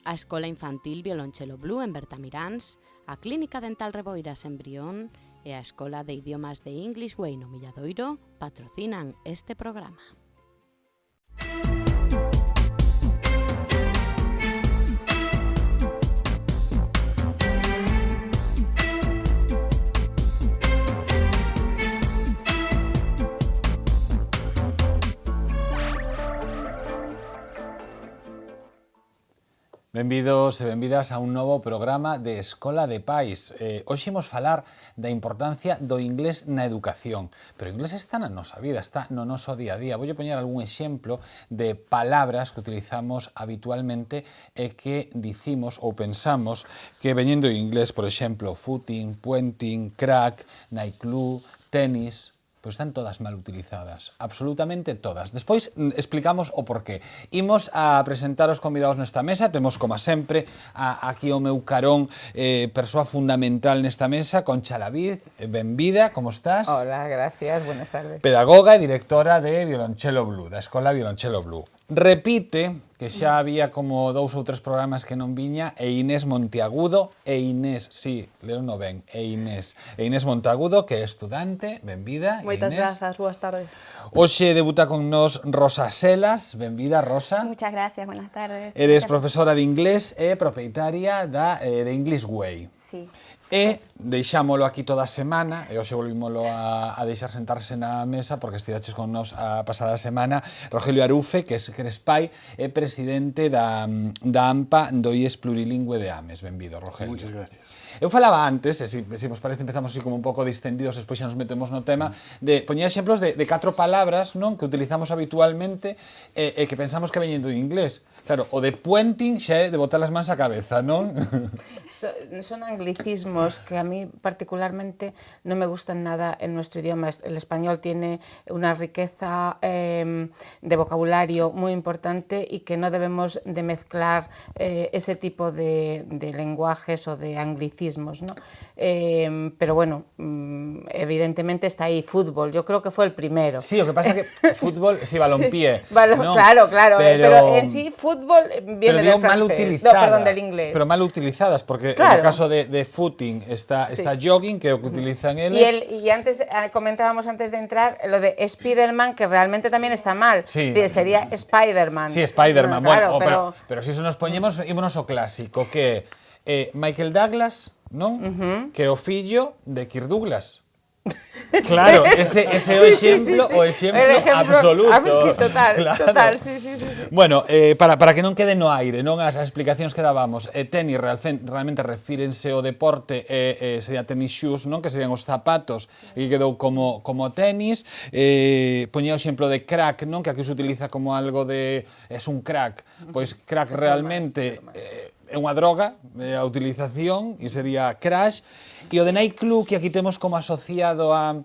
a Escola Infantil Violonchelo Blue en Bertamiráns, a Clínica Dental Reboiras en Brión e a Escola de Idiomas de English Way no Milladoiro patrocinan este programa. Benvidos e benvidas a un novo programa de Escola de Pais. Hoxe imos falar da importancia do inglés na educación, pero o inglés está na nosa vida, está no noso día a día. Voulle poñer algún exemplo de palabras que utilizamos habitualmente e que dicimos ou pensamos que veñendo do inglés, por exemplo, footing, puenting, crack, nightclub, tenis... Pois están todas mal utilizadas, absolutamente todas. Despois explicamos o porqué. Imos a presentar os convidados nesta mesa, temos, como sempre, aquí o meu carón, persoa fundamental nesta mesa, Concha Laviz, benvida, como estás? Hola, gracias, buenas tardes. Pedagoga e directora de Violonchelo Blue, da Escola Violonchelo Blue. Repite, que xa había como 2 ou 3 programas que non viña, e Inés Monteagudo, e Inés, sí, leo no ben, e Inés Monteagudo, que é estudante, benvida. Moitas grazas, boas tardes. Hoxe debuta con nos Rosa Selas, benvida, Rosa. Muchas gracias, buenas tardes. Eres profesora de inglés e propietaria de English Way. Sí. E deixámolo aquí toda a semana, e hoxe volvímolo a deixar sentarse na mesa, porque estiraches con nos a pasada semana, Rogelio Arufe, que eres pai e presidente da AMPA do IES Plurilingüe de Ames. Benvido, Rogelio. Muchas gracias. Eu falaba antes, e se vos parece empezamos así como un pouco distendidos, despois xa nos metemos no tema, de poñer exemplos de 4 palabras, non, que utilizamos habitualmente e que pensamos que veñen do inglés. Claro, o de puenting xa é de botar as mans á cabeza, non? Son anglicismos que a mí particularmente no me gustan nada en nuestro idioma. El español tiene una riqueza de vocabulario muy importante y que no debemos de mezclar ese tipo de lenguajes o de anglicismos, ¿no? Pero bueno, evidentemente está ahí fútbol, yo creo que fue el primero. Sí, lo que pasa es que fútbol, sí, balompié. ¿No? Claro, pero en sí fútbol viene del francés, mal utilizadas, no, perdón, del inglés. Pero mal utilizadas, porque claro. en el caso de footing está jogging, que es lo que utilizan ellos. Y antes comentábamos antes de entrar lo de Spiderman, que realmente también está mal. Sí. Sería Spiderman. Sí, Spiderman. Claro, bueno, pero si eso nos poñemos, ímonos o clásico, que Michael Douglas, non? Que é o fillo de Kirk Douglas. Claro, ese é o exemplo, o exemplo absoluto. Sí, total, claro. total, sí. Bueno, para que non quede no aire, non as explicacións que dábamos, tenis realmente refírense ao deporte, sería tenis shoes, non? Que serían os zapatos, e quedou como tenis. Poñía o exemplo de crack, non? Que aquí se utiliza como algo de... es un crack. Pois crack realmente... é unha droga, a utilización, e sería crash, e o de nightclub, que aquí temos como asociado a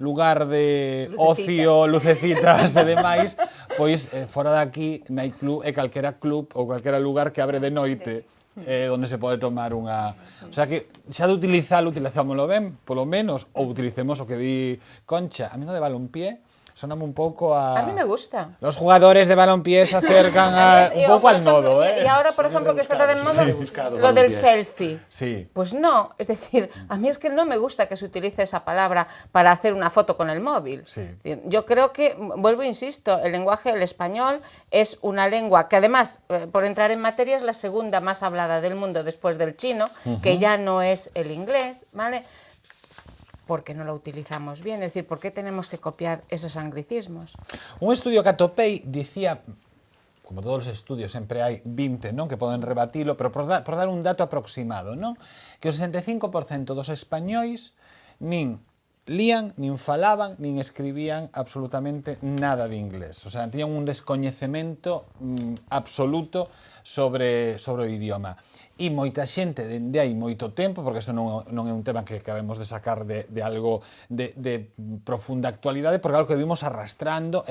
lugar de ocio, lucecitas e demais, pois fora daqui, nightclub é calquera club ou calquera lugar que abre de noite, onde se pode tomar unha... O sea que, xa de utilizámoslo ben, polo menos, ou utilicemos o que di Concha. A mí no de balompié, soname un pouco a... A mí me gusta. Los jugadores de balompié se acercan un poco al nodo, ¿eh? Y ahora, por ejemplo, que está de moda lo del selfie. Sí. Pues no, es decir, a mí es que no me gusta que se utilice esa palabra para hacer una foto con el móvil. Sí. Yo creo que, vuelvo, insisto, el lenguaje, el español, es una lengua que además, por entrar en materia, es la segunda más hablada del mundo después del chino, que ya no es el inglés, ¿vale? ¿Por qué no lo utilizamos bien? Es decir, ¿por qué tenemos que copiar esos anglicismos? Un estudio que atopei dicía, como todos os estudios sempre hai 20, non, que poden rebatilo, pero por dar un dato aproximado, non, que o 65% dos españois nin lían, nin falaban, nin escribían absolutamente nada de inglés. O sea, tiñan un descoñecemento absoluto sobre o idioma. E moita xente dende hai moito tempo, porque isto non é un tema que acabemos de sacar de algo de profunda actualidade, porque é algo que vimos arrastrando,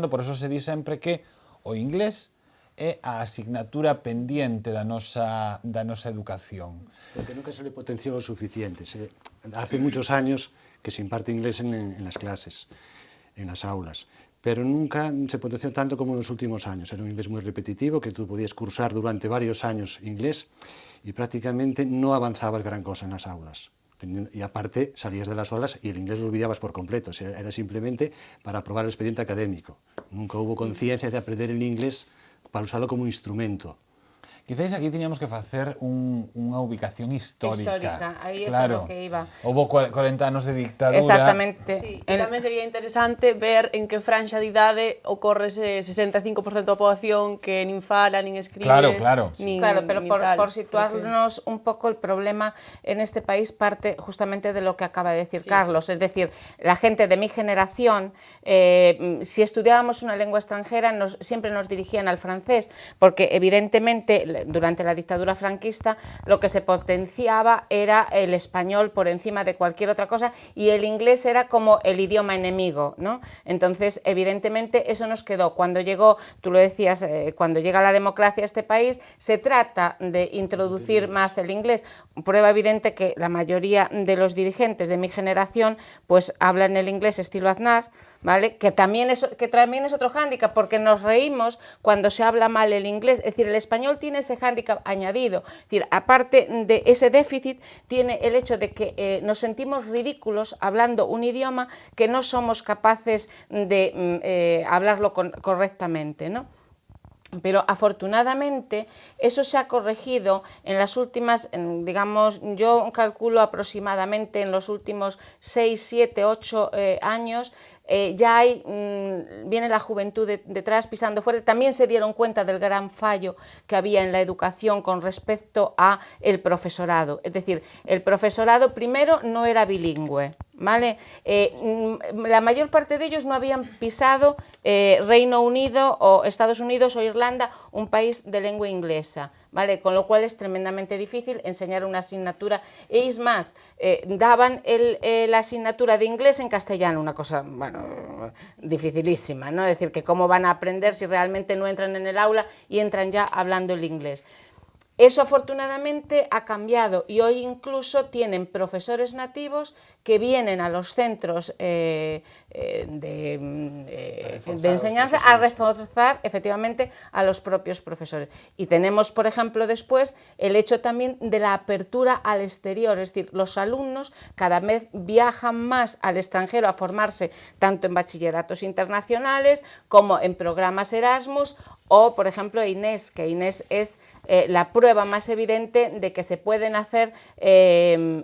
por eso se di sempre que o inglés é a asignatura pendiente da nosa educación. Porque nunca se le potenció lo suficiente. Hace muchos años que se imparte inglés en las clases, en las aulas, pero nunca se potenció tanto como en los últimos años. Era un inglés muy repetitivo, que tú podías cursar durante varios años inglés y prácticamente no avanzabas gran cosa en las aulas. Y aparte salías de las aulas y el inglés lo olvidabas por completo, era simplemente para aprobar el expediente académico. Nunca hubo conciencia de aprender el inglés para usarlo como instrumento. Quizás aquí teníamos que facer unha ubicación histórica. Histórica, aí é claro. o que iba. Houve 40 anos de dictadura. Exactamente. Sí, e tamén sería interesante ver en que franxa de idade ocorre ese 65% da poboación que nin fala, nin escribe, Claro. nin Claro, pero nin por tal. situarnos un poco, el problema en este país parte justamente de lo que acaba de decir Carlos. Es decir, la gente de mi generación, si estudiábamos una lengua extranjera, siempre nos dirigían al francés, porque evidentemente durante la dictadura franquista lo que se potenciaba era el español por encima de cualquier otra cosa y el inglés era como el idioma enemigo, ¿no? Entonces, evidentemente, eso nos quedó. Cuando llegó, tú lo decías, cuando llega la democracia a este país, se trata de introducir más el inglés. Prueba evidente que la mayoría de los dirigentes de mi generación pues hablan el inglés estilo Aznar, ¿vale? Que también es otro hándicap, porque nos reímos cuando se habla mal el inglés. Es decir, el español tiene ese hándicap añadido. Es decir, aparte de ese déficit, tiene el hecho de que nos sentimos ridículos hablando un idioma que no somos capaces de hablarlo correctamente, ¿no? Pero afortunadamente eso se ha corregido en las últimas, digamos, yo calculo aproximadamente en los últimos 6, 7, 8 años. Ya hay, viene la juventud detrás pisando fuerte. También se dieron cuenta del gran fallo que había en la educación con respecto a el profesorado. Es decir, el profesorado primero no era bilingüe, ¿vale? La mayor parte de ellos no habían pisado Reino Unido o Estados Unidos o Irlanda, un país de lengua inglesa, ¿vale? Con lo cual es tremendamente difícil enseñar una asignatura. Y es más, daban la asignatura de inglés en castellano, una cosa, bueno, dificilísima, ¿no? Es decir, que cómo van a aprender si realmente no entran en el aula y entran ya hablando el inglés. Eso afortunadamente ha cambiado y hoy incluso tienen profesores nativos que vienen a los centros de enseñanza a reforzar efectivamente a los propios profesores. Y tenemos, por ejemplo, después el hecho también de la apertura al exterior, es decir, los alumnos cada vez viajan más al extranjero a formarse tanto en bachilleratos internacionales como en programas Erasmus. O, por ejemplo, Inés, que Inés es la prueba más evidente de que se pueden hacer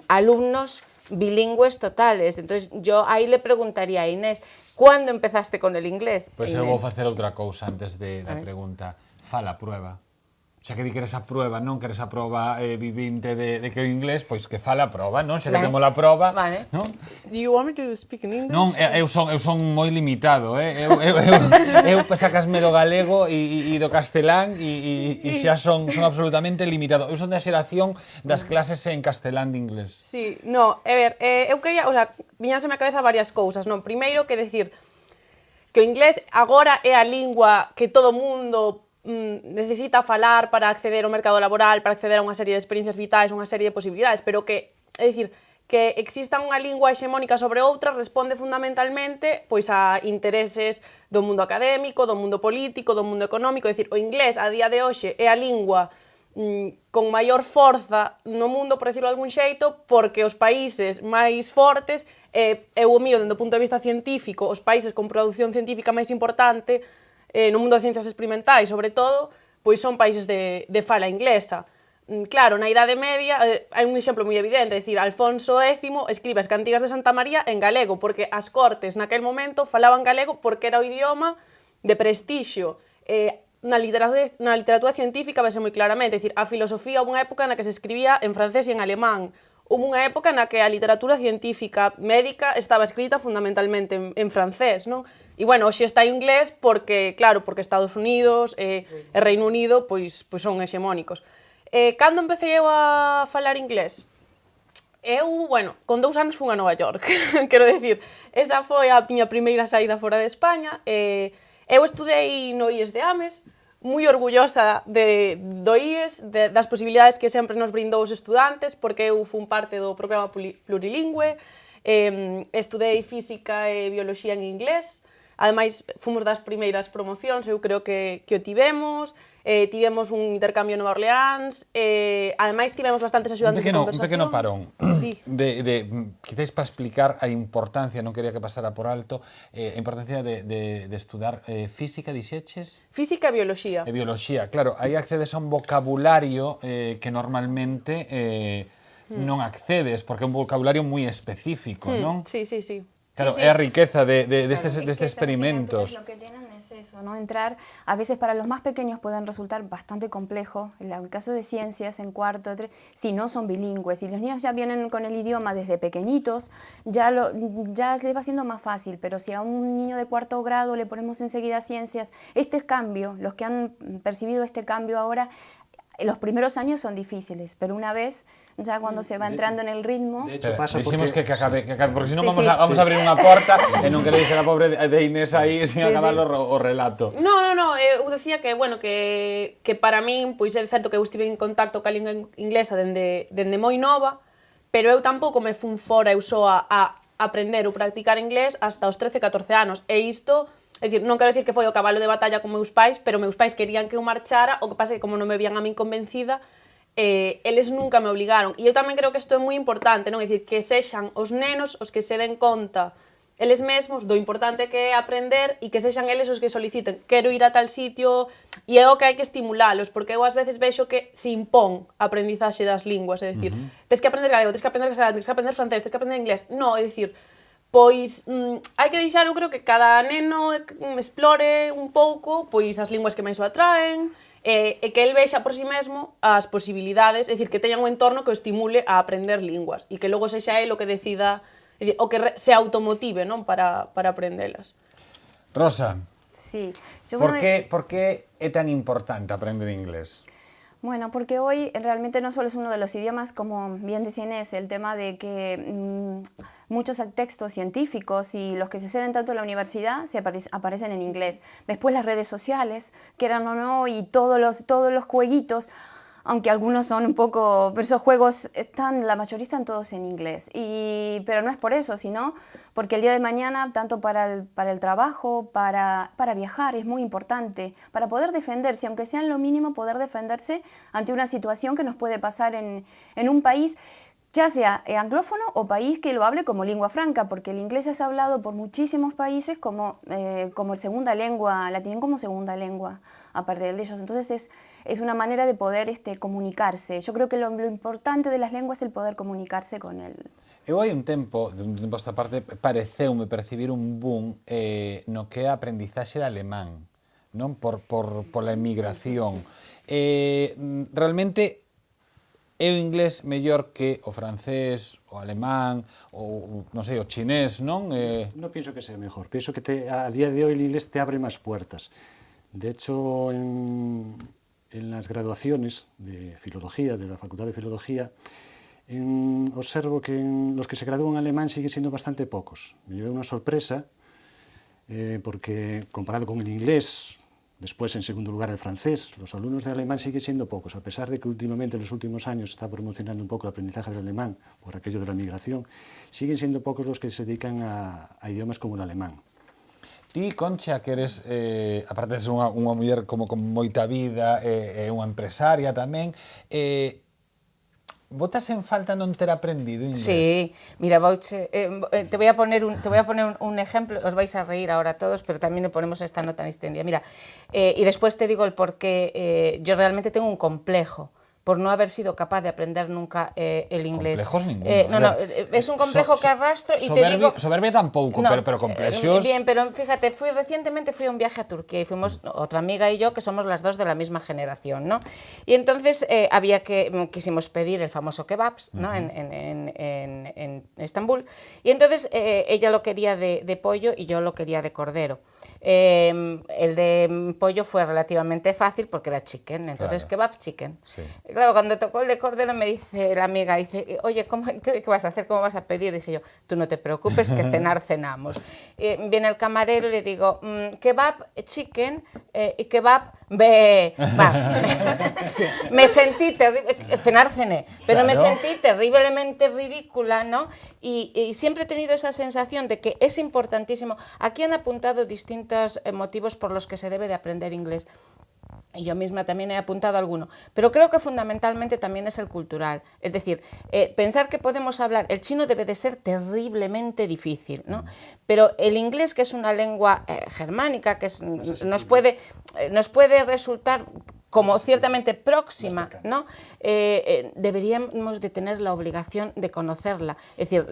alumnos bilingües totales. Entonces, yo ahí le preguntaría a Inés, ¿cuándo empezaste con el inglés? Pois eu vou facer outra cousa antes da pregunta. Fala a prueba. Xa que di que eres a prueba, non que eres a proba vivinte de que o inglés, pois que fala a proba, non? Xa que temos a proba, non? Do you want me to speak in English? Non, eu son moi limitado, eu sacasme do galego e do castelán e xa son absolutamente limitado. Eu son da xeración das clases en castelán de inglés. Sí, no, a ver, eu quería, o sea, viñáseme a cabeza varias cousas, non? Primeiro, que decir que o inglés agora é a lingua que todo mundo necesita falar para acceder ao mercado laboral, para acceder a unha serie de experiencias vitais, unha serie de posibilidades, pero que, é dicir, que exista unha lingua hexemónica sobre outra responde fundamentalmente pois a intereses do mundo académico, do mundo político, do mundo económico. É dicir, o inglés a día de hoxe é a lingua con maior forza no mundo, por decirlo de algún xeito, porque os países máis fortes, eu o mío dende o punto de vista científico, os países con produción científica máis importante no mundo das ciencias experimentais, sobre todo, pois son países de fala inglesa. Claro, na Idade Media hai un exemplo moi evidente, é dicir, Alfonso X escribe as Cantigas de Santa María en galego, porque as cortes naquel momento falaban galego porque era o idioma de prestixio. Na literatura científica vai ser moi claramente, é dicir, a filosofía houve unha época na que se escribía en francés e en alemán, houve unha época na que a literatura científica médica estaba escrita fundamentalmente en francés, non? E, bueno, hoxe está en inglés porque, claro, porque Estados Unidos e Reino Unido pois son hexemónicos. Cando empecé eu a falar inglés? Eu, bueno, con 2 anos fui a Nova York, quero dicir, esa foi a miña primeira saída fora de España. Eu estudei no IES de Ames, moi orgullosa do IES, das posibilidades que sempre nos brindou os estudantes, porque eu fui parte do programa plurilingüe, estudei física e bioloxía en inglés, ademais fomos das primeiras promocións, eu creo que o tivemos, tivemos un intercambio en Nova Orleans, ademais tivemos bastantes axudantes de conversación. Un pequeno parón, Sí. quizás para explicar a importancia, non quería que pasara por alto, a importancia de estudar física, dixeches? Física e bioloxía. E bioloxía, claro, aí accedes a un vocabulario que normalmente non accedes, porque é un vocabulario moi específico, non? Sí, sí, sí. Claro, sí, sí. é a riqueza destes Es que experimentos. Lo que tienen es eso, ¿no? Entrar, a veces para los más pequeños pueden resultar bastante complejo, en el caso de ciencias, en cuarto, si no son bilingües, si los niños ya vienen con el idioma desde pequeñitos, ya les va siendo más fácil, pero si a un niño de cuarto grado le ponemos enseguida ciencias, este cambio, los que han percibido este cambio ahora, los primeros años son difíciles, pero una vez ya cuando se va entrando en el ritmo... De hecho, pasa Dixemos porque... que acabe, porque senón Sí, vamos, sí. vamos a abrir unha porta e non queréis ser a pobre de Inés aí sin acabar o relato. No, eu decía que, bueno, que para min, pois é certo que eu estive en contacto ca lingua inglesa dende moi nova, pero eu tampouco me fun fora eu só a aprender ou practicar inglés hasta os 13, 14 anos, e isto... É dicir, non quero dicir que foi o cabalo de batalla con meus pais, pero meus pais querían que eu marchara, o que pasa é que como non me vían a min convencida, eles nunca me obligaron. E eu tamén creo que isto é moi importante, non? É dicir, que sexan os nenos os que se den conta eles mesmos do importante que é aprender e que sexan eles os que soliciten quero ir a tal sitio, e é o que hai que estimulalos, porque eu ás veces vexo que se impón a aprendizaxe das linguas, é dicir, tes que aprender galego, tes que aprender castelán, tes que aprender francés, tes que aprender inglés. Non, é dicir, pois hai que deixar, eu creo que cada neno explore un pouco pois as linguas que máis o atraen, e que el vexa por si mesmo as posibilidades, é dicir, que teña un entorno que o estimule a aprender linguas, e que logo sexa el o que decida, é dicir, o que se automotive, non, para aprendelas. Rosa, Sí, yo por uno qué de- é tan importante aprender inglés? Bueno, porque hoy realmente no solo es uno de los idiomas, como bien decía Inés, el tema de que muchos textos científicos y los que se ceden tanto en la universidad aparecen en inglés. Después las redes sociales, quieran o no, y todos los jueguitos, aunque algunos son un poco, pero esos juegos la mayoría están todos en inglés. Pero no es por eso, sino porque el día de mañana, tanto para el trabajo, para viajar, es muy importante, para poder defenderse, aunque sea en lo mínimo, poder defenderse ante una situación que nos puede pasar en un país, ya sea anglófono o país que lo hable como lengua franca, porque el inglés es hablado por muchísimos países como segunda lengua, la tienen como segunda lengua, aparte de ellos. Entonces es una manera de poder comunicarse. Yo creo que lo importante de las lenguas es el poder comunicarse con él. Eu hai un tempo a esta parte, pareceume percibir un boom no que é a aprendizaxe de alemán, non? Pola emigración. Realmente é o inglés mellor que o francés, o alemán, ou, non sei, o chinés, non? No pienso que sea mejor, pienso que a día de hoy el inglés te abre más puertas. De hecho, en las graduaciones de filología, de la Facultad de Filología, observo que los que se gradúan en alemán siguen siendo bastante pocos. Me llevé una sorpresa porque comparado con el inglés, después en segundo lugar el francés, los alumnos de alemán siguen siendo pocos, a pesar de que últimamente en los últimos años se está promocionando un poco el aprendizaje del alemán por aquello de la migración, siguen siendo pocos los que se dedican a idiomas como el alemán. Ti, Concha, que eres, aparte de ser unha muller como con moita vida, unha empresaria tamén, botas en falta non ter aprendido inglés? Sí, mira, te voy a poner un ejemplo, os vais a reír ahora todos, pero también le ponemos esta nota extendida. Mira, y después te digo el por qué yo realmente tengo un complejo por no haber sido capaz de aprender nunca el inglés. Complejos ninguno. No, es un complejo que arrastro y te digo... Soberbia tampouco, No, pero complexos... Bien, pero fíjate, recientemente fui a un viaje a Turquía y fuimos otra amiga y yo, que somos las dos de la misma generación, ¿no? Y entonces quisimos pedir el famoso kebabs, ¿no? En Estambul, y entonces ella lo quería de pollo y yo lo quería de cordero. El de pollo fue relativamente fácil porque era chicken, entonces Claro. kebab chicken. Sí. claro, cuando tocó el de Cordero me dice la amiga, dice, oye, ¿qué vas a hacer? ¿Cómo vas a pedir? Dije yo, tú no te preocupes, que cenar cenamos. Viene el camarero y le digo, kebab chicken y kebab me sentí terrible, cenar cené, pero me sentí terriblemente ridícula, ¿no? Y siempre he tenido esa sensación de que es importantísimo. Aquí han apuntado distintos motivos por los que se debe de aprender inglés. Y yo misma también he apuntado alguno, pero creo que fundamentalmente también es el cultural. Es decir, pensar que podemos hablar, el chino debe de ser terriblemente difícil, ¿no? Pero el inglés, que es una lengua germánica, que nos puede resultar como ciertamente próxima, ¿no? Deberíamos de tener la obligación de conocerla. Es decir,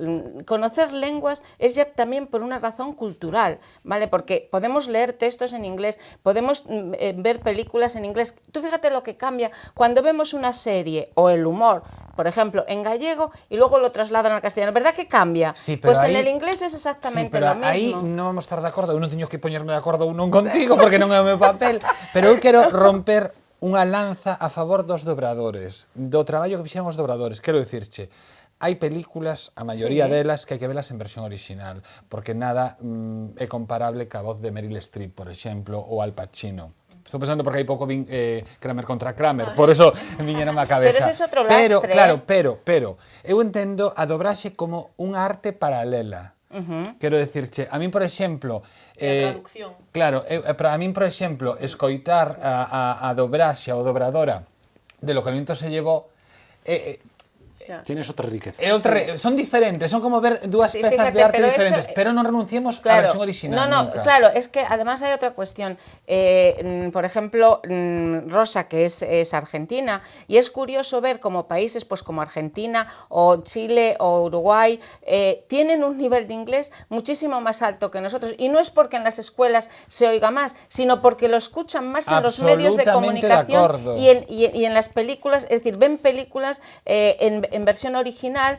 conocer lenguas es ya también por una razón cultural, ¿vale? Porque podemos leer textos en inglés, podemos ver películas en inglés. Tú fíjate lo que cambia cuando vemos una serie o el humor, por ejemplo, en gallego y luego lo trasladan al castellano. ¿Verdad que cambia? Sí, pero pues ahí, en el inglés es exactamente sí, lo mismo. Aí non vamos a estar de acordo, eu non teño que poñerme de acordo un contigo porque non é o meu papel, pero eu quero romper unha lanza a favor dos dobradores, do traballo que fixeron os dobradores. Quero dicirche, hai películas, a maioría delas, que hai que velas en versión original, porque nada é comparable ca voz de Meryl Streep, por exemplo, ou Al Pacino. Estou pensando porque hai pouco vin Kramer contra Kramer, por eso viñeron a cabeza. Pero ese es outro lastre, claro, pero, eu entendo a dobraxe como unha arte paralela. Quero dicirche, a min, por exemplo... a traducción. Claro, a min, por exemplo, escoitar a dobraxe, a dobradora de Lo que el viento se llevó... Tienes outra riqueza. Son diferentes, son como ver dúas pezas de arte diferentes, pero non renunciemos a versión original nunca. Claro, es que además hay otra cuestión. Por ejemplo, Rosa, que es argentina, y es curioso ver como países pues como Argentina o Chile o Uruguay tienen un nivel de inglés muchísimo más alto que nosotros, y no es porque en las escuelas se oiga más, sino porque lo escuchan más en los medios de comunicación y en las películas. Es decir, ven películas en versión original,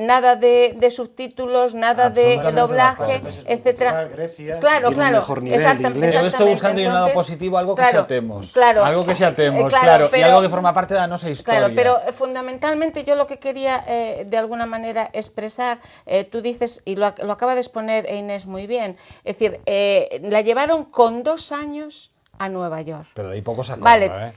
nada de subtítulos, nada de doblaje, etcétera. Claro, exactamente. Eu estou buscando un lado positivo, algo que xa temos, algo que xa temos, e algo que forma parte da nosa historia. Claro, pero fundamentalmente yo lo que quería de alguna manera expresar, tú dices, y lo acaba de exponer Inés muy bien, es decir, la llevaron con 2 años a Nueva York. Pero de ahí poco se acorda,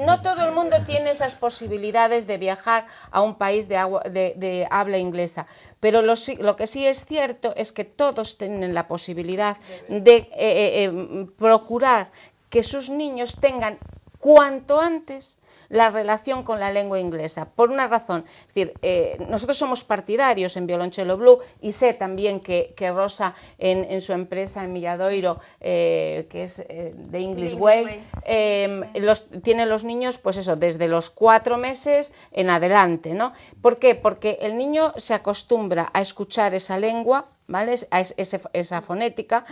no todo el mundo tiene esas posibilidades de viajar a un país de habla inglesa, pero lo que sí es cierto es que todos tienen la posibilidad de procurar que sus niños tengan cuanto antes la relación con la lengua inglesa, por una razón. Es decir, nosotros somos partidarios en Violonchelo Blue, y sé también que Rosa en su empresa en Milladoiro, que es The English Way, tiene los niños, pues eso, desde los 4 meses en adelante, ¿no? ¿Por qué? Porque el niño se acostumbra a escuchar esa lengua, ¿vale? Esa fonética,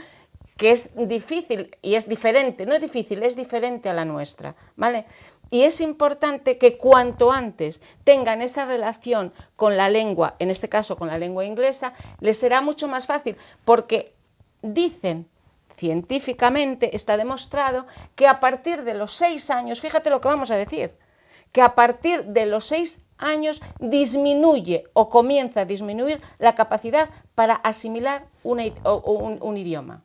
que es difícil y es diferente, no es difícil, es diferente a la nuestra, ¿vale? Y es importante que cuanto antes tengan esa relación con la lengua, en este caso con la lengua inglesa, les será mucho más fácil, porque dicen, científicamente está demostrado, que a partir de los 6 años, fíjate lo que vamos a decir, que a partir de los 6 años disminuye o comienza a disminuir la capacidad para asimilar un idioma.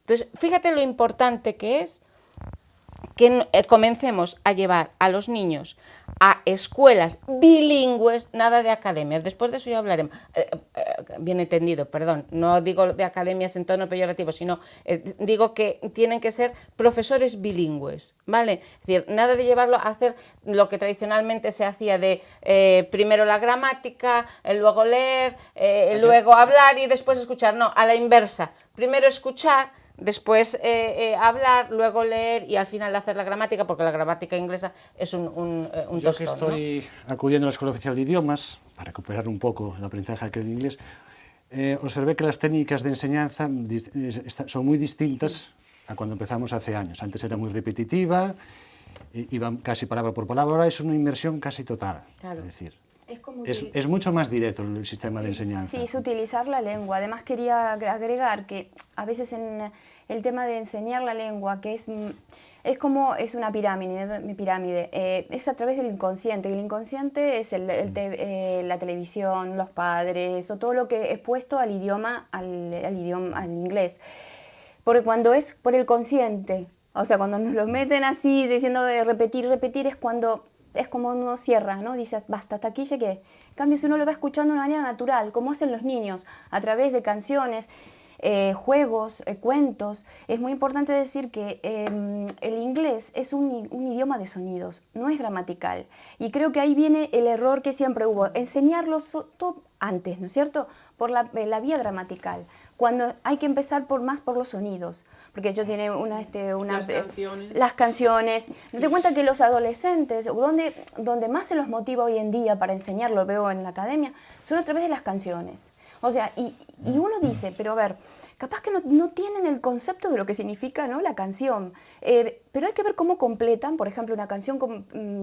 Entonces, fíjate lo importante que es que comencemos a llevar a los niños a escuelas bilingües, nada de academias. Después de eso ya hablaremos. Bien entendido, perdón, no digo de academias en tono peyorativo, sino digo que tienen que ser profesores bilingües, ¿vale? Es decir, nada de llevarlo a hacer lo que tradicionalmente se hacía de primero la gramática, luego leer, luego hablar y después escuchar. No, a la inversa. Primero escuchar, después hablar, luego leer y al final hacer la gramática, porque la gramática inglesa es un tostón. Yo que estoy acudiendo a la Escuela Oficial de Idiomas, para recuperar un poco el aprendizaje del inglés, observé que las técnicas de enseñanza son muy distintas a cuando empezamos hace años. Antes era muy repetitiva, iba casi palabra por palabra, ahora es una inmersión casi total. Claro. Es decir, Es mucho más directo el sistema de enseñanza. Sí, es utilizar la lengua. Además quería agregar que a veces en el tema de enseñar la lengua, que es una pirámide, es a través del inconsciente. El inconsciente es la televisión, los padres, o todo lo que es puesto al idioma, al inglés. Porque cuando es por el consciente, o sea, cuando nos lo meten así, diciendo de repetir, es cuando es como uno cierra, ¿no? Dice, basta, hasta aquí llegué. En cambio, si uno lo va escuchando de una manera natural, como hacen los niños, a través de canciones, juegos, cuentos, es muy importante decir que el inglés es un idioma de sonidos, no es gramatical. Y creo que ahí viene el error que siempre hubo, enseñarlo todo antes, ¿no es cierto? Por la vía gramatical, cuando hay que empezar más por los sonidos, porque yo tiene las canciones. Te cuenta que los adolescentes, donde más se los motiva hoy en día para enseñar, lo veo en la academia, son a través de las canciones. O sea, y uno dice, pero a ver, capaz que no tienen el concepto de lo que significa, ¿no?, la canción, pero hay que ver cómo completan, por ejemplo, una canción,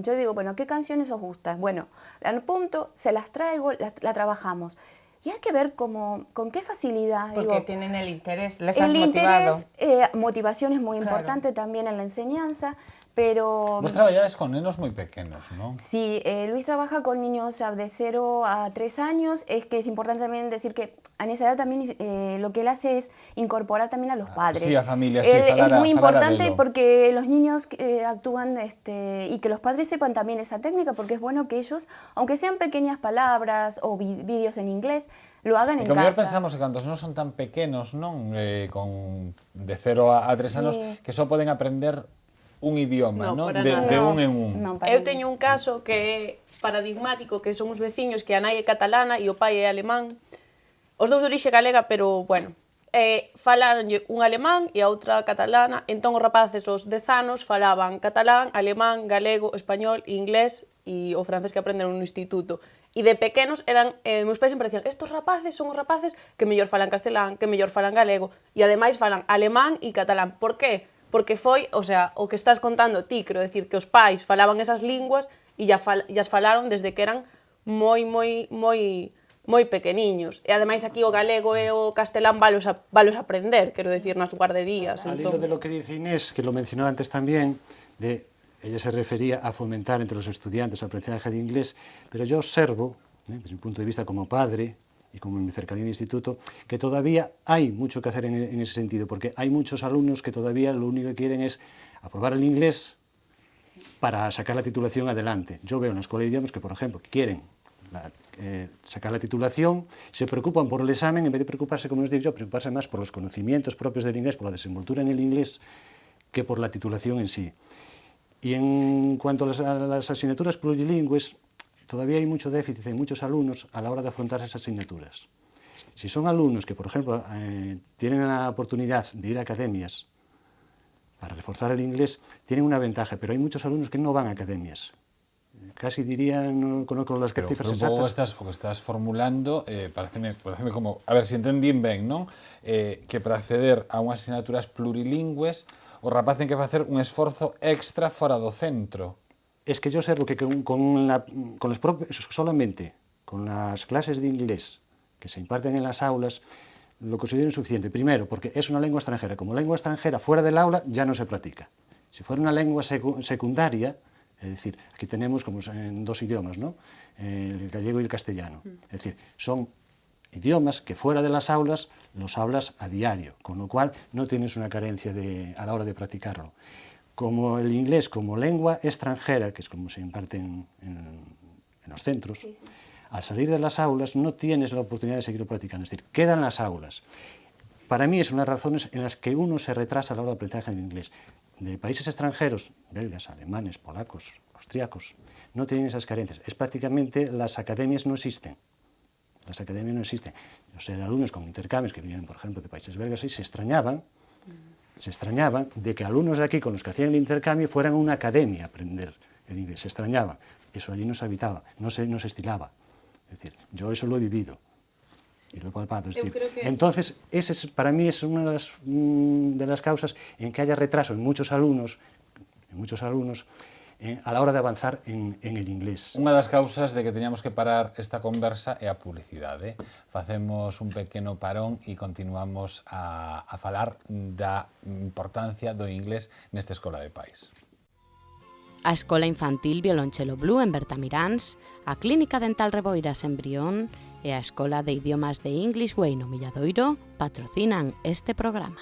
yo digo, bueno, ¿qué canciones os gustan? Bueno, al punto, se las traigo, la trabajamos. Y hay que ver con qué facilidad. Porque tienen el interés, les has motivado. Motivación es muy importante también en la enseñanza, pero... Vos traballades con nenos moi pequenos, non? Sí, Luis trabaja con niños de 0 a 3 años. Es que es importante también decir que en esa edad también lo que él hace es incorporar también a los padres. Sí, a familia, sí, es muy importante porque los niños actúan y que los padres sepan también esa técnica, porque es bueno que ellos, aunque sean pequeñas palabras o vídeos en inglés, lo hagan en casa. Como pensamos que cando non son tan pequenos, non? De 0 a 3 anos, que só poden aprender un idioma, non? De un en un. Eu teño un caso que é paradigmático, que son os veciños que a nai é catalana e o pai é alemán, os dous de orixe galega, pero, bueno, falaronlle un alemán e a outra catalana, entón os rapaces os 10 anos falaban catalán, alemán, galego, español, inglés e o francés que aprenderon no instituto. E de pequenos meus pais sempre dicían, estos rapaces son os rapaces que mellor falan castelán, que mellor falan galego, e ademais falan alemán e catalán. Por qué? Porque foi, o sea, o que estás contando ti, quero decir, que os pais falaban esas linguas e as falaron desde que eran moi pequeniños. E ademais aquí o galego e o castelán valos aprender, quero decir, nas guarderías. Al hilo de lo que dice Inés, que lo mencionó antes también, ella se refería a fomentar entre los estudiantes el aprendizaje de inglés, pero yo observo, desde mi punto de vista como padre, y como en mi cercanía de instituto, que todavía hay mucho que hacer en ese sentido, porque hay muchos alumnos que todavía lo único que quieren es aprobar el inglés para sacar la titulación adelante. Yo veo en la escuela de idiomas que, por ejemplo, quieren sacar la titulación, se preocupan por el examen, en vez de preocuparse, como os digo yo, preocuparse más por los conocimientos propios del inglés, por la desenvoltura en el inglés, que por la titulación en sí. Y en cuanto a las asignaturas plurilingües, todavía hay mucho déficit en muchos alumnos a la hora de afrontar esas asignaturas. Si son alumnos que, por ejemplo, tienen la oportunidad de ir a academias para reforzar el inglés, tienen una ventaja, pero hay muchos alumnos que no van a academias. Casi diría, no conozco las cifras exactas. O que estás formulando, pareceme como, a ver, si entendín ben, non? Que para acceder a unhas asignaturas plurilingües, os rapaces ten que facer un esforzo extra fora do centro. Es que yo observo que solamente con las clases de inglés que se imparten en las aulas, lo considero insuficiente. Primero, porque es una lengua extranjera. Como lengua extranjera, fuera del aula ya no se practica. Si fuera una lengua secundaria, es decir, aquí tenemos como en dos idiomas, ¿no? El gallego y el castellano. Es decir, son idiomas que fuera de las aulas los hablas a diario, con lo cual no tienes una carencia a la hora de practicarlo. Como el inglés como lengua extranjera, que es como se imparte en los centros, al salir de las aulas no tienes la oportunidad de seguirlo practicando, es decir, quedan las aulas. Para mí es una de las razones en las que uno se retrasa a la hora de aprendizaje del inglés. De países extranjeros, belgas, alemanes, polacos, austríacos, no tienen esas carencias. Es prácticamente, las academias no existen. Las academias no existen. Yo sé de alumnos con intercambios que vienen, por ejemplo, de países belgas y se extrañaban de que alumnos de aquí con los que hacían el intercambio fueran a una academia a aprender el inglés. Se extrañaban. Eso allí no se habitaba, no se estilaba. Es decir, yo eso lo he vivido y lo he palpado. Es decir, entonces, para mí es una de las causas en que haya retraso en muchos alumnos a la hora de avanzar en el inglés. Unha das causas de que teñamos que parar esta conversa é a publicidade. Facemos un pequeno parón e continuamos a falar da importancia do inglés nesta Escola de Pais. A Escola Infantil Violonchelo Blue en Bertamiráns, a Clínica Dental Reboiras en Brión e a Escola de Idiomas de English Way no Milladoiro patrocinan este programa.